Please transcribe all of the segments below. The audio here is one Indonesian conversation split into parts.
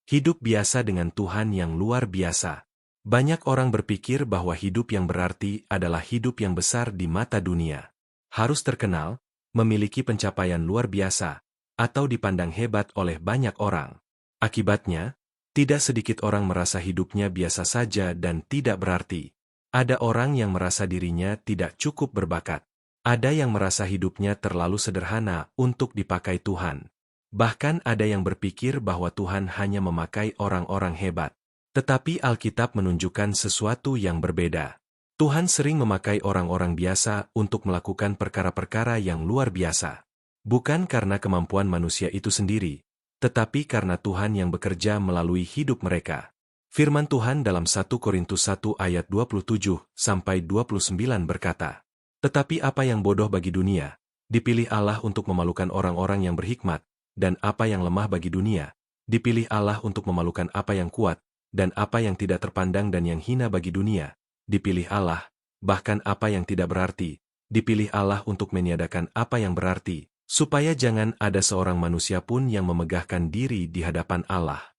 Hidup biasa dengan Tuhan yang luar biasa. Banyak orang berpikir bahwa hidup yang berarti adalah hidup yang besar di mata dunia. Harus terkenal, memiliki pencapaian luar biasa, atau dipandang hebat oleh banyak orang. Akibatnya, tidak sedikit orang merasa hidupnya biasa saja dan tidak berarti. Ada orang yang merasa dirinya tidak cukup berbakat. Ada yang merasa hidupnya terlalu sederhana untuk dipakai Tuhan. Bahkan ada yang berpikir bahwa Tuhan hanya memakai orang-orang hebat. Tetapi Alkitab menunjukkan sesuatu yang berbeda. Tuhan sering memakai orang-orang biasa untuk melakukan perkara-perkara yang luar biasa. Bukan karena kemampuan manusia itu sendiri, tetapi karena Tuhan yang bekerja melalui hidup mereka. Firman Tuhan dalam 1 Korintus 1 ayat 27-29 berkata, "Tetapi apa yang bodoh bagi dunia, dipilih Allah untuk memalukan orang-orang yang berhikmat, dan apa yang lemah bagi dunia, dipilih Allah untuk memalukan apa yang kuat, dan apa yang tidak terpandang dan yang hina bagi dunia, dipilih Allah, bahkan apa yang tidak berarti, dipilih Allah untuk meniadakan apa yang berarti, supaya jangan ada seorang manusia pun yang memegahkan diri di hadapan Allah."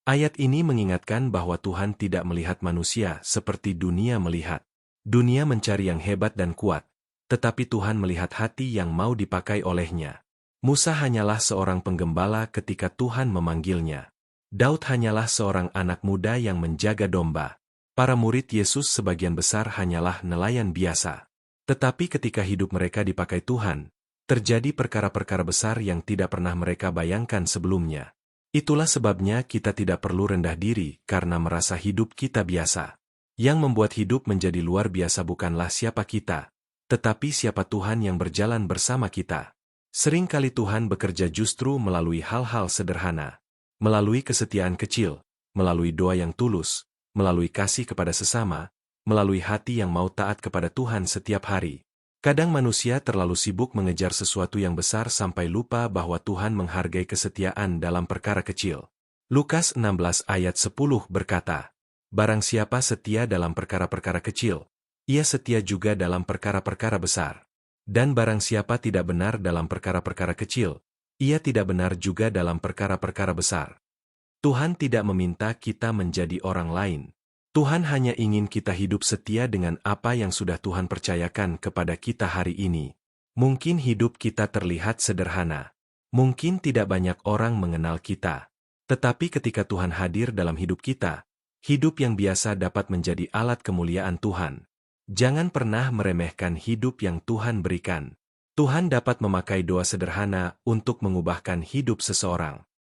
Ayat ini mengingatkan bahwa Tuhan tidak melihat manusia seperti dunia melihat. Dunia mencari yang hebat dan kuat, tetapi Tuhan melihat hati yang mau dipakai olehnya. Musa hanyalah seorang penggembala ketika Tuhan memanggilnya. Daud hanyalah seorang anak muda yang menjaga domba. Para murid Yesus sebagian besar hanyalah nelayan biasa. Tetapi ketika hidup mereka dipakai Tuhan, terjadi perkara-perkara besar yang tidak pernah mereka bayangkan sebelumnya. Itulah sebabnya kita tidak perlu rendah diri karena merasa hidup kita biasa. Yang membuat hidup menjadi luar biasa bukanlah siapa kita, tetapi siapa Tuhan yang berjalan bersama kita. Seringkali Tuhan bekerja justru melalui hal-hal sederhana. Melalui kesetiaan kecil, melalui doa yang tulus, melalui kasih kepada sesama, melalui hati yang mau taat kepada Tuhan setiap hari. Kadang manusia terlalu sibuk mengejar sesuatu yang besar sampai lupa bahwa Tuhan menghargai kesetiaan dalam perkara kecil. Lukas 16 ayat 10 berkata, "Barang siapa setia dalam perkara-perkara kecil, ia setia juga dalam perkara-perkara besar. Dan barang siapa tidak benar dalam perkara-perkara kecil, ia tidak benar juga dalam perkara-perkara besar." Tuhan tidak meminta kita menjadi orang lain. Tuhan hanya ingin kita hidup setia dengan apa yang sudah Tuhan percayakan kepada kita hari ini. Mungkin hidup kita terlihat sederhana. Mungkin tidak banyak orang mengenal kita. Tetapi ketika Tuhan hadir dalam hidup kita, hidup yang biasa dapat menjadi alat kemuliaan Tuhan. Jangan pernah meremehkan hidup yang Tuhan berikan. Tuhan dapat memakai doa sederhana untuk mengubahkan hidup seseorang.